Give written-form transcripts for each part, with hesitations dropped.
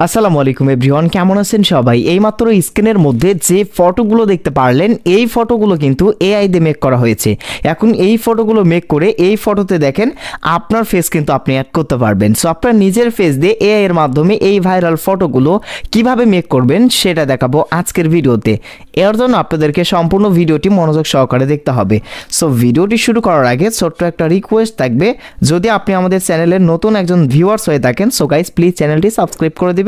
আসসালামু আলাইকুম এভরিওয়ান, কেমন আছেন সবাই? এইমাত্র স্ক্রিনের মধ্যে যে ফটোগুলো দেখতে পারলেন এই ফটোগুলো কিন্তু এআই দিয়ে মেক করা হয়েছে। এখন এই ফটোগুলো মেক করে এই ফটোতে দেখেন আপনার ফেস কিন্তু আপনি অ্যাড করতে পারবেন। সো আপনার নিজের ফেস দিয়ে এআই এর মাধ্যমে এই ভাইরাল ফটোগুলো কিভাবে মেক করবেন সেটা দেখাবো আজকের ভিডিওতে। এর জন্য আপনাদেরকে সম্পূর্ণ ভিডিওটি মনোযোগ সহকারে দেখতে হবে। সো ভিডিওটি শুরু করার আগে ছোট্ট একটা রিকোয়েস্ট থাকবে, যদি আপনি আমাদের চ্যানেলের নতুন একজন ভিউয়ার্স হয়ে থাকেন সো গাইস প্লিজ চ্যানেলটি সাবস্ক্রাইব করে দিবেন,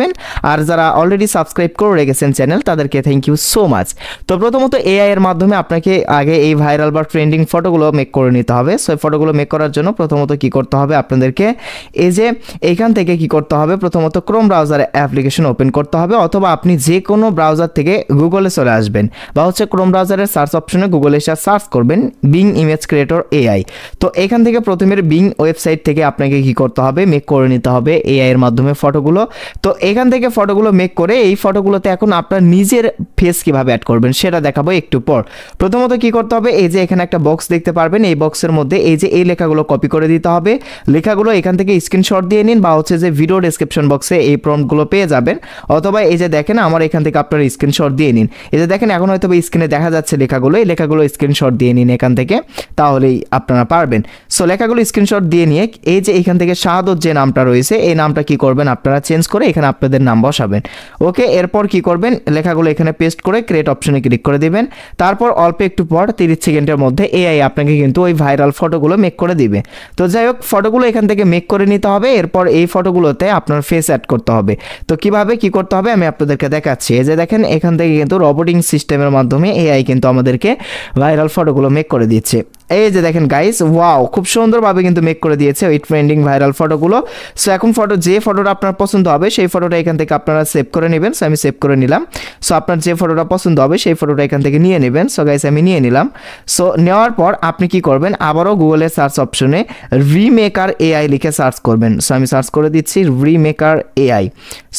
আর যারা অলরেডি সাবস্ক্রাইব করে রেখেছেন চ্যানেল তাদেরকে থ্যাংক ইউ সো মাচ। তো প্রথমত এআই এর মাধ্যমে আপনাকে আগে এই ভাইরাল বা ট্রেন্ডিং ফটোগুলো মেক করে নিতে হবে। সো এই ফটোগুলো মেক করার জন্য প্রথমত কি করতে হবে আপনাদেরকে, এই যে এইখান থেকে কি করতে হবে, প্রথমত ক্রোম ব্রাউজারে অ্যাপ্লিকেশন ওপেন করতে হবে, অথবা আপনি যে কোনো ব্রাউজার থেকে গুগলে চলে আসবেন বা হচ্ছে ক্রোম ব্রাউজারের সার্চ অপশনে গুগলে এসে সার্চ করবেন বিং ইমেজ ক্রিয়েটর এআই। তো এখান থেকে প্রথমে বিং ওয়েবসাইট থেকে আপনাকে কি করতে হবে, মেক করে নিতে হবে এআই এর মাধ্যমে ফটোগুলো। তো এখান থেকে ফটোগুলো মেক করে এই ফটোগুলোতে এখন আপনার নিজের ফেস কিভাবে অ্যাড করবেন সেটা দেখাবো একটু পর। প্রথমত কি করতে হবে, এই যে এখানে একটা বক্স দেখতে পারবেন, এই বক্সের মধ্যে এই যে এই লেখাগুলো কপি করে দিতে হবে। লেখাগুলো এখান থেকে স্ক্রিনশট দিয়ে নিন, বা হচ্ছে যে ভিডিও ডেসক্রিপশন বক্সে এই প্রম্পটগুলো পেয়ে যাবেন, অথবা এই যে দেখেন আমার এখান থেকে আপনারা স্ক্রিনশট দিয়ে নিন। এই যে দেখেন এখন হয়তো স্ক্রিনে দেখা যাচ্ছে লেখাগুলো, এই লেখাগুলো স্ক্রিনশট দিয়ে নিন এখান থেকে, তাহলেই আপনারা পারবেন। সো লেখাগুলো স্ক্রিনশট দিয়ে নিয়ে এই যে এখান থেকে শাহাদত যে নামটা রয়েছে এই নামটা কি করবেন আপনারা চেঞ্জ করে এখানে আপনাদের নাম বসাবেন। ওকে, এরপর কি করবেন, লেখাগুলো এখানে পেস্ট করে ক্রিয়েট অপশনে ক্লিক করে দিবেন। তারপর অল্প একটু পর 30 সেকেন্ডের মধ্যে এআই আপনাকে কিন্তু ওই ভাইরাল ফটোগুলো মেক করে দিবে। তো যাই হোক, ফটোগুলো এখান থেকে মেক করে নিতে হবে। এরপর এই ফটোগুলোতে আপনার ফেস অ্যাড করতে হবে। তো কিভাবে কি করতে হবে আমি আপনাদেরকে দেখাচ্ছি। এই যে দেখেন এখান থেকে কিন্তু রোবোটিং সিস্টেমের মাধ্যমে এআই কিন্তু আমাদেরকে ভাইরাল ফটোগুলো মেক করে দিচ্ছে। এই যে দেখেন গাইস, ওয়াও, খুব সুন্দরভাবে কিন্তু মেক করে দিয়েছে ওই ট্রেন্ডিং ভাইরাল ফটোগুলো। সো এখন যে ফটোটা আপনার পছন্দ হবে সেই ফটোটা এখান থেকে আপনারা সেভ করে নেবেন। সো আমি সেভ করে নিলাম। সো আপনার যে ফটোটা পছন্দ হবে সেই ফটোটা এখান থেকে নিয়ে নেবেন। সো গাইস আমি নিয়ে নিলাম। সো নেওয়ার পর আপনি কি করবেন, আবারও গুগলের সার্চ অপশনে রিমেকার এআই লিখে সার্চ করবেন। সো আমি সার্চ করে দিচ্ছি রিমেকার এআই।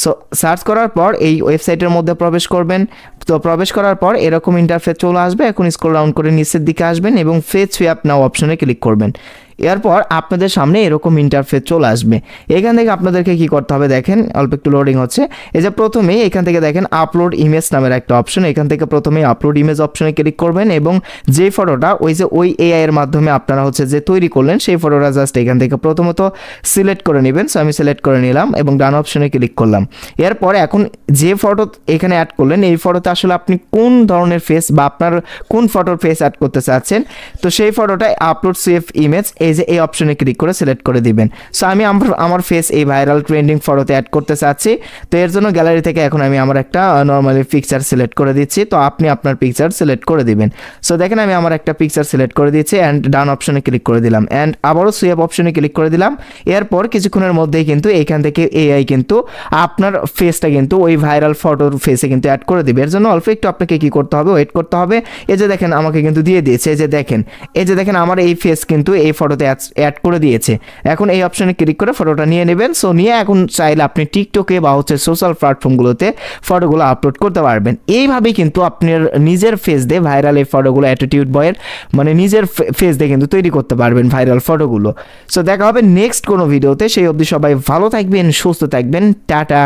সো সার্চ করার পর এই ওয়েবসাইটের মধ্যে প্রবেশ করবেন। তো প্রবেশ করার পর এরকম ইন্টারফেস চলে আসবে। এখন স্ক্রল ডাউন করে নিচের দিকে আসবেন এবং ফেস সুইপ নাও অপশনে ক্লিক করবেন। এরপর আপনাদের সামনে এরকম ইন্টারফেস চলে আসবে। এখান থেকে আপনাদেরকে কি করতে হবে দেখেন, অল্প একটু লোডিং হচ্ছে। এই যে প্রথমেই এখান থেকে দেখেন আপলোড ইমেজ নামের একটা অপশন, এখান থেকে প্রথমেই আপলোড ইমেজ অপশনে ক্লিক করবেন এবং যে ফটোটা ওই এআই এর মাধ্যমে আপনারা হচ্ছে যে তৈরি করলেন সেই ফটোটা জাস্ট এখান থেকে প্রথমত সিলেক্ট করে নেবেন। সো আমি সিলেক্ট করে নিলাম এবং ডান অপশনে ক্লিক করলাম। এরপর এখন যে ফটো এখানে অ্যাড করলেন এই ফটোতে আসলে আপনি কোন ধরনের ফেস বা আপনার কোন ফটোর ফেস অ্যাড করতে চাচ্ছেন, তো সেই ফটোটাই আপলোড সেভ ইমেজ এই যে এই অপশনে ক্লিক করে সিলেক্ট করে দিবেন। সো আমি আমার ফেস এই ভাইরাল ট্রেন্ডিং ফটোতে অ্যাড করতে চাচ্ছি। তো এর জন্য গ্যালারি থেকে এখন আমি আমার একটা নর্মালি পিকচার সিলেক্ট করে দিচ্ছি। তো আপনি আপনার পিকচার সিলেক্ট করে দিবেন। সো দেখেন আমি আমার একটা পিকচার সিলেক্ট করে দিচ্ছি অ্যান্ড ডান অপশনে ক্লিক করে দিলাম অ্যান্ড আবারও সুইপ অপশনে ক্লিক করে দিলাম। এরপর কিছুক্ষণের মধ্যেই কিন্তু এইখান থেকে এআই কিন্তু আপনার ফেসটা কিন্তু ওই ভাইরাল ফটোর ফেসে কিন্তু অ্যাড করে দিবে। এর জন্য অল্প একটু আপনাকে কি করতে হবে, ওয়েট করতে হবে। এই যে দেখেন আমাকে কিন্তু দিয়ে দিয়েছে। এই যে দেখেন আমার এই ফেস কিন্তু এই ফটোতে অ্যাড করে দিয়েছে। এখন এই অপশনে ক্লিক করে ফটোটা নিয়ে নেবেন। সো নিয়ে এখন চাইলে আপনি টিকটকে বা হচ্ছে সোশ্যাল প্ল্যাটফর্মগুলোতে ফটোগুলো আপলোড করতে পারবেন। এইভাবেই কিন্তু আপনার নিজের ফেস দিয়ে ভাইরাল এই ফটোগুলো অ্যাটিটিউড বয়ের মানে নিজের ফেস দিয়ে কিন্তু তৈরি করতে পারবেন ভাইরাল ফটোগুলো। সো দেখা হবে নেক্সট কোনো ভিডিওতে। সেই অবধি সবাই ভালো থাকবেন, সুস্থ থাকবেন, টাটা।